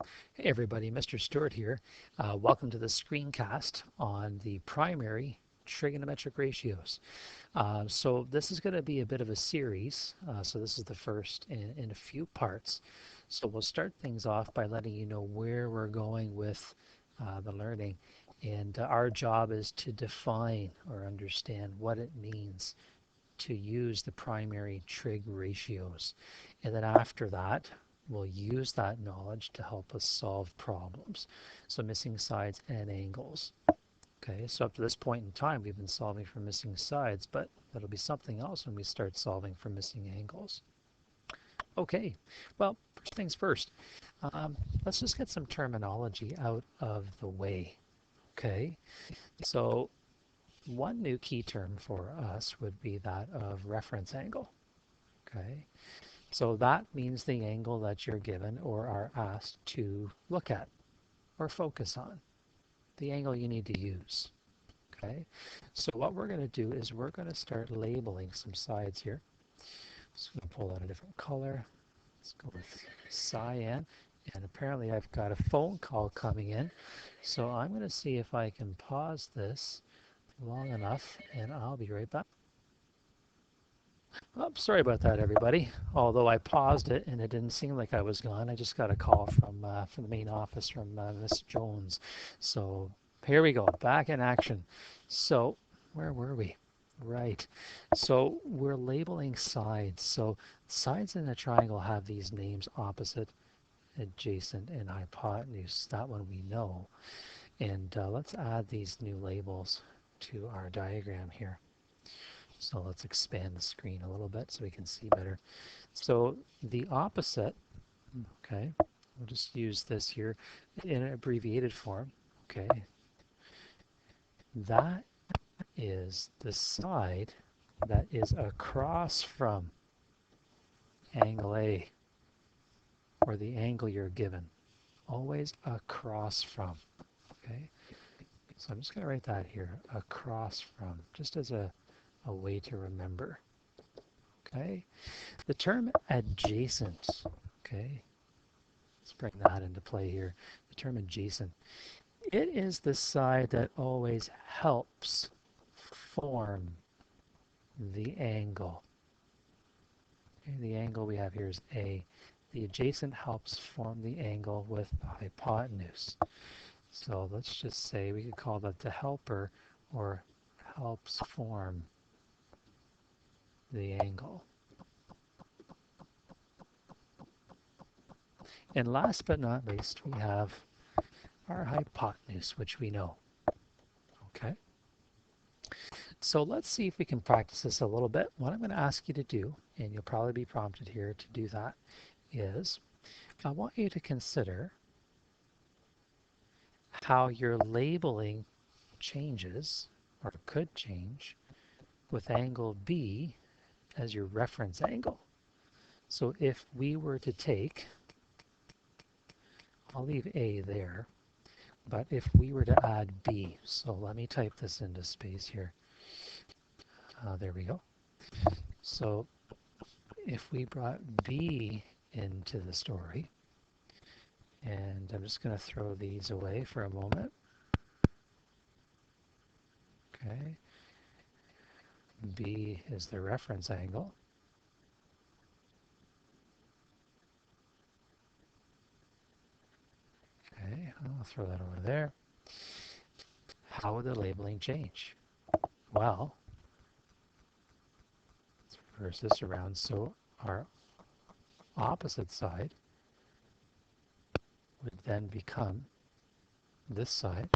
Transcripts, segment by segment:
Hey everybody, Mr. Stewart here. Welcome to the screencast on the primary trigonometric ratios. So this is going to be a bit of a series. So this is the first in a few parts. So we'll start things off by letting you know where we're going with the learning. And our job is to define or understand what it means to use the primary trig ratios. And then after that, we'll use that knowledge to help us solve problems. So missing sides and angles. Okay, so up to this point in time, we've been solving for missing sides, but that'll be something else when we start solving for missing angles. Okay, well, first things first, let's just get some terminology out of the way. Okay, so one new key term for us would be that of reference angle. Okay, so that means the angle that you're given or are asked to look at or focus on, the angle you need to use. Okay, so what we're going to do is we're going to start labeling some sides here. So I'm going to pull out a different color. Let's go with cyan. And apparently I've got a phone call coming in. So I'm going to see if I can pause this long enough and I'll be right back. Oh, sorry about that, everybody. Although I paused it and it didn't seem like I was gone, I just got a call from the main office from Miss Jones. So here we go, back in action. So where were we? Right. So we're labeling sides. So sides in a triangle have these names: opposite, adjacent, and hypotenuse. That one we know. And let's add these new labels to our diagram here. So let's expand the screen a little bit so we can see better. So the opposite, okay, we'll just use this here in an abbreviated form, okay. That is the side that is across from angle A, or the angle you're given. Always across from, okay. So I'm just going to write that here, across from, just as a way to remember, okay. The term adjacent, okay, let's bring that into play here. The term adjacent, it is the side that always helps form the angle. Okay, the angle we have here is A. The adjacent helps form the angle with the hypotenuse. So let's just say we could call that the helper, or helps form the angle. And last but not least, we have our hypotenuse, which we know. Okay. So let's see if we can practice this a little bit. What I'm going to ask you to do, and you'll probably be prompted here to do that, is I want you to consider how your labeling changes, or could change, with angle B as your reference angle. So if we were to take, I'll leave A there, but if we were to add B, so let me type this into space here. There we go. So if we brought B into the story, and I'm just going to throw these away for a moment. Okay. B is the reference angle. Okay, I'll throw that over there. How would the labeling change? Well, let's reverse this around. So our opposite side would then become this side.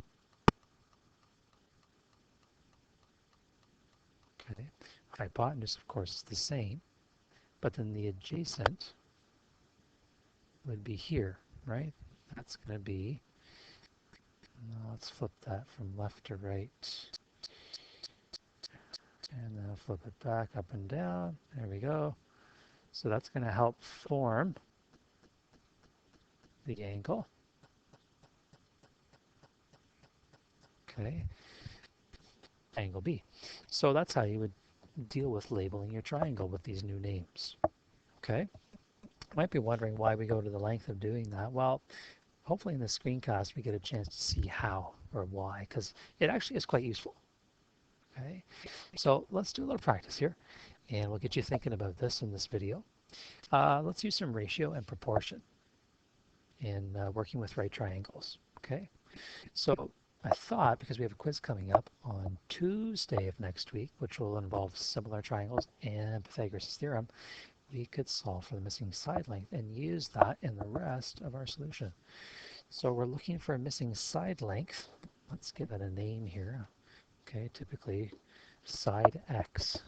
Okay, hypotenuse, of course, is the same, but then the adjacent would be here, right? That's going to be, let's flip that from left to right. And then I'll flip it back up and down. There we go. So that's going to help form the angle. Okay, angle B. So that's how you would deal with labeling your triangle with these new names. Okay, you might be wondering why we go to the length of doing that. Well, hopefully in the screencast we get a chance to see how or why, because it actually is quite useful. Okay, so let's do a little practice here, and we'll get you thinking about this in this video. Let's use some ratio and proportion in working with right triangles. Okay, so I thought, because we have a quiz coming up on Tuesday of next week, which will involve similar triangles and Pythagoras' theorem, we could solve for the missing side length and use that in the rest of our solution. So we're looking for a missing side length. Let's give it a name here. Okay, typically side x.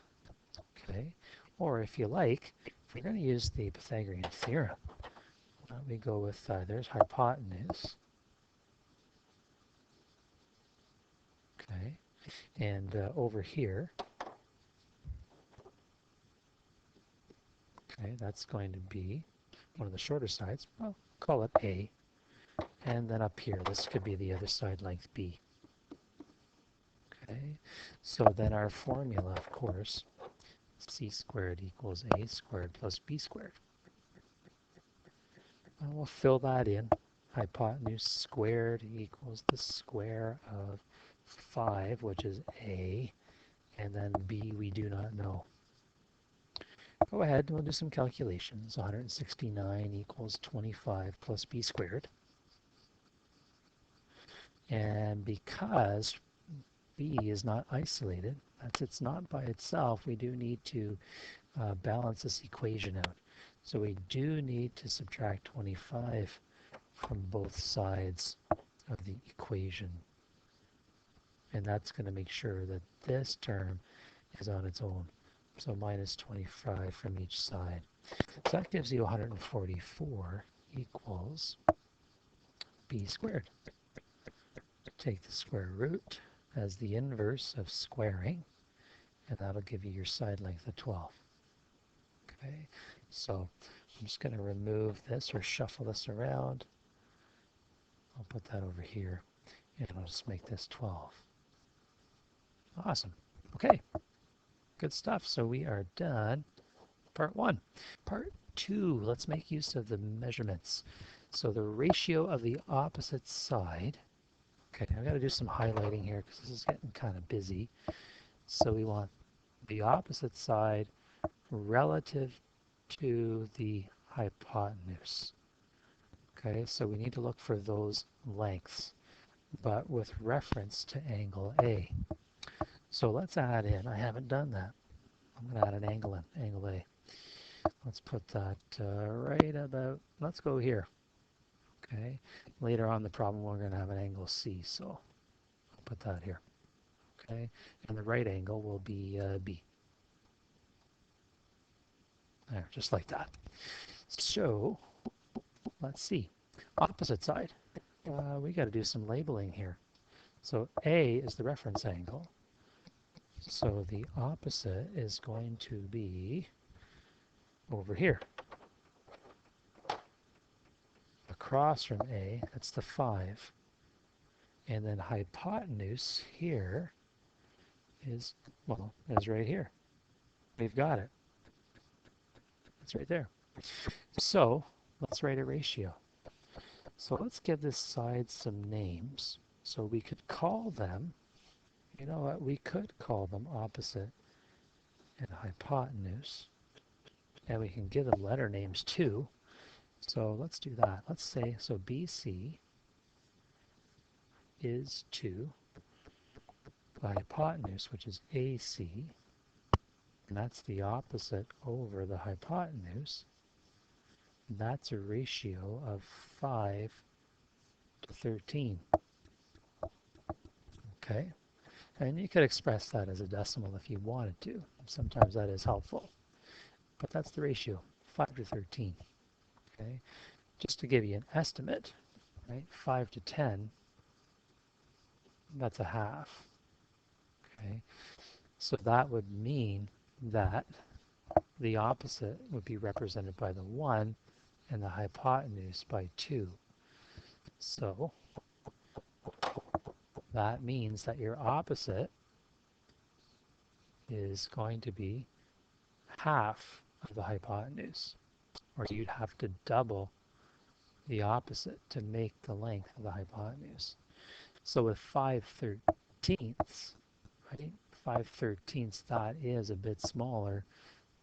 Okay, or if you like, if we're going to use the Pythagorean theorem, we go with, there's hypotenuse. Okay, and over here, okay, that's going to be one of the shorter sides. Well, call it A. And then up here, this could be the other side length B. Okay, so then our formula, of course, c squared equals a squared plus b squared. And we'll fill that in. Hypotenuse squared equals the square of 5, which is a, and then b we do not know. Go ahead, we'll do some calculations. 169 equals 25 plus b squared. And because b is not isolated, it's not by itself, we do need to balance this equation out. So we do need to subtract 25 from both sides of the equation. And that's going to make sure that this term is on its own. So minus 25 from each side. So that gives you 144 equals b squared. Take the square root as the inverse of squaring, and that'll give you your side length of 12. Okay, so I'm just going to remove this or shuffle this around. I'll put that over here, and I'll just make this 12. Awesome. Okay, good stuff. So we are done part 1. Part 2, let's make use of the measurements. So the ratio of the opposite side. Okay, I've got to do some highlighting here because this is getting kind of busy. So we want the opposite side relative to the hypotenuse. Okay, so we need to look for those lengths, but with reference to angle A. So let's add in, I haven't done that. I'm going to add an angle in, angle A. Let's put that right about, let's go here. Okay, later on in the problem we're going to have an angle C, so I'll put that here. Okay, and the right angle will be B. There, just like that. So let's see, opposite side. We got to do some labeling here. So A is the reference angle. So the opposite is going to be over here. Across from A, that's the 5. And then hypotenuse here is, well, is right here. We've got it. It's right there. So let's write a ratio. So let's give this side some names. So we could call them, you know what, we could call them opposite and hypotenuse. And we can give them letter names too. So let's do that. Let's say, so BC is to the hypotenuse, which is AC, and that's the opposite over the hypotenuse. That's a ratio of 5 to 13. Okay, and you could express that as a decimal if you wanted to. Sometimes that is helpful, but that's the ratio, 5 to 13. Okay, just to give you an estimate, right? 5 to 10, that's a half. Okay, so that would mean that the opposite would be represented by the 1 and the hypotenuse by 2. So that means that your opposite is going to be half of the hypotenuse, or you'd have to double the opposite to make the length of the hypotenuse. So with 5/13ths, right? 5/13ths, that is a bit smaller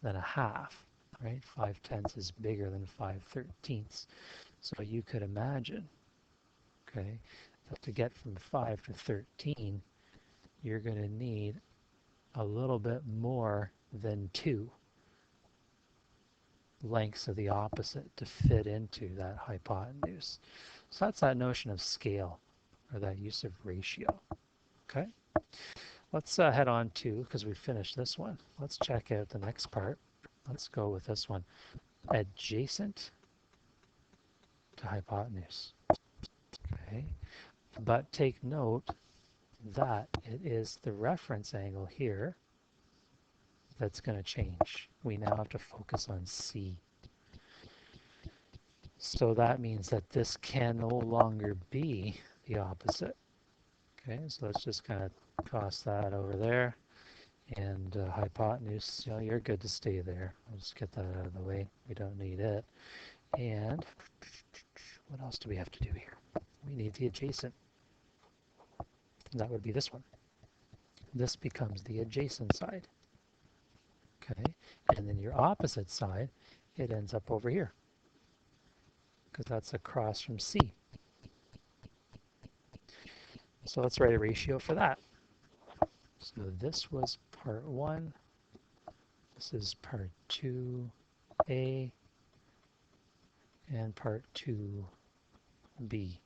than a half, right? 5/10ths is bigger than 5/13ths. So you could imagine, okay, that to get from 5 to 13, you're going to need a little bit more than 2 lengths of the opposite to fit into that hypotenuse. So that's that notion of scale, or that use of ratio. Okay, let's head on to, because we finished this one, let's check out the next part. Let's go with this one, adjacent to hypotenuse. Okay, but take note that it is the reference angle here that's going to change. We now have to focus on C. So that means that this can no longer be the opposite. Okay, so let's just kind of toss that over there. And hypotenuse, you know, you're good to stay there. I'll just get that out of the way. We don't need it. And what else do we have to do here? We need the adjacent. And that would be this one. This becomes the adjacent side. Okay, and then your opposite side, it ends up over here, because that's across from C. So let's write a ratio for that. So this was part 1. This is part 2A and part 2B.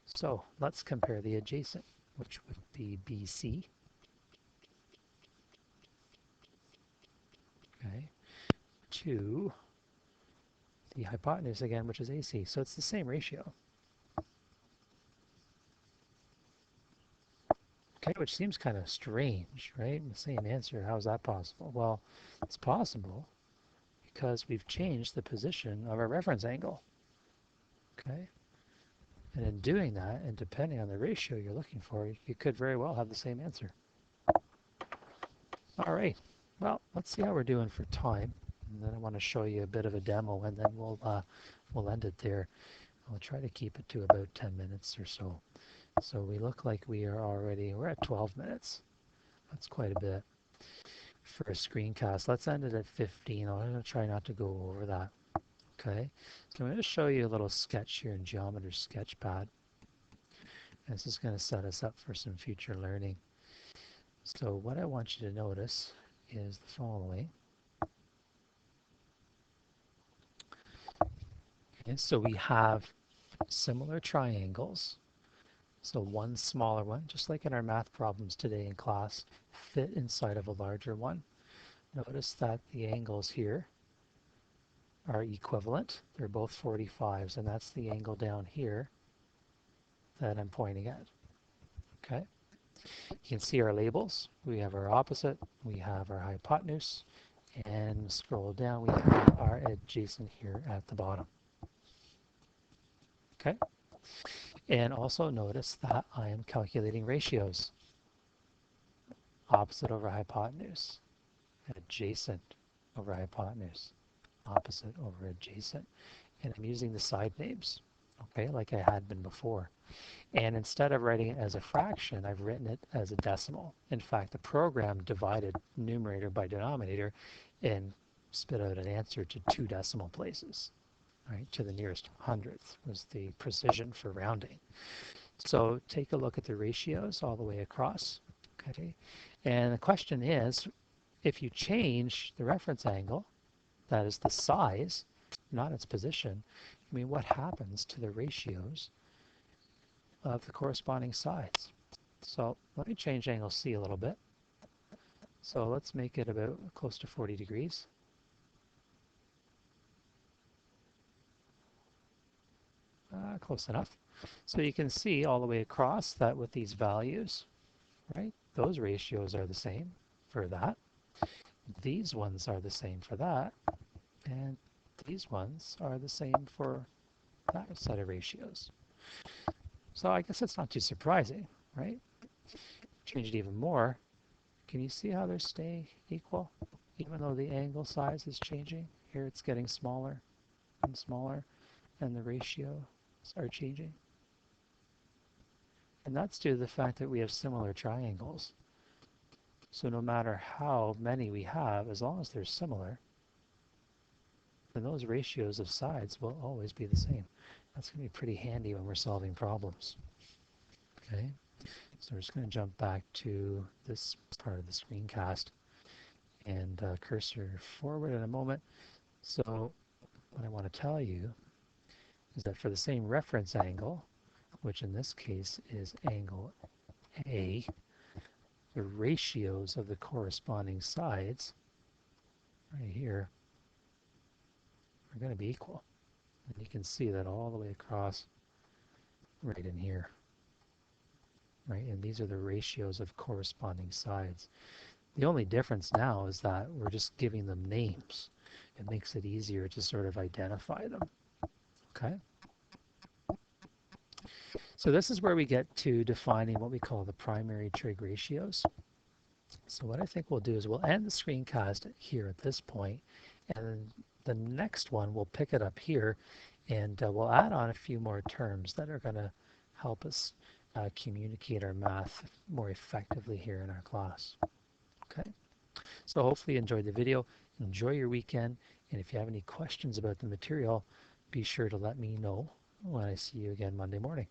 So let's compare the adjacent, which would be BC. Okay, to the hypotenuse again, which is AC. So it's the same ratio. Okay, which seems kind of strange, right? The same answer. How is that possible? Well, it's possible because we've changed the position of our reference angle. Okay, and in doing that, and depending on the ratio you're looking for, you could very well have the same answer. All right, well, let's see how we're doing for time. And then I want to show you a bit of a demo, and then we'll end it there. I'll try to keep it to about 10 minutes or so. So we look like we're at 12 minutes. That's quite a bit for a screencast. Let's end it at 15. I'm going to try not to go over that. Okay, so I'm going to show you a little sketch here in Geometry Sketchpad. And this is going to set us up for some future learning. So what I want you to notice is the following. Okay, so we have similar triangles. So one smaller one, just like in our math problems today in class, fit inside of a larger one. Notice that the angles here are equivalent. They're both 45s, and that's the angle down here that I'm pointing at. Okay. You can see our labels. We have our opposite, we have our hypotenuse, and scroll down, we have our adjacent here at the bottom. Okay. And also notice that I am calculating ratios. Opposite over hypotenuse, adjacent over hypotenuse, opposite over adjacent. And I'm using the side names, okay, like I had been before. And instead of writing it as a fraction, I've written it as a decimal. In fact, the program divided numerator by denominator and spit out an answer to 2 decimal places, right? To the nearest hundredth was the precision for rounding. So take a look at the ratios all the way across, okay? And the question is, if you change the reference angle, that is the size, not its position, I mean, what happens to the ratios of the corresponding sides? So let me change angle C a little bit. So let's make it about close to 40 degrees. Close enough. So you can see all the way across that with these values, right? Those ratios are the same for that. These ones are the same for that. And these ones are the same for that set of ratios. So I guess it's not too surprising, right? Change it even more. Can you see how they're staying equal? Even though the angle size is changing, here it's getting smaller. and smaller, and the ratios are changing. And that's due to the fact that we have similar triangles. So no matter how many we have, as long as they're similar, then those ratios of sides will always be the same. That's going to be pretty handy when we're solving problems. Okay, so we're just going to jump back to this part of the screencast and cursor forward in a moment. So what I want to tell you is that for the same reference angle, which in this case is angle A, the ratios of the corresponding sides right here are going to be equal. And you can see that all the way across right in here. Right, and these are the ratios of corresponding sides. The only difference now is that we're just giving them names. It makes it easier to sort of identify them. Okay? So this is where we get to defining what we call the primary trig ratios. So what I think we'll do is we'll end the screencast here at this point, and then the next one we'll pick it up here, and we'll add on a few more terms that are going to help us communicate our math more effectively here in our class. Okay, so hopefully you enjoyed the video. Enjoy your weekend, and if you have any questions about the material, be sure to let me know when I see you again Monday morning.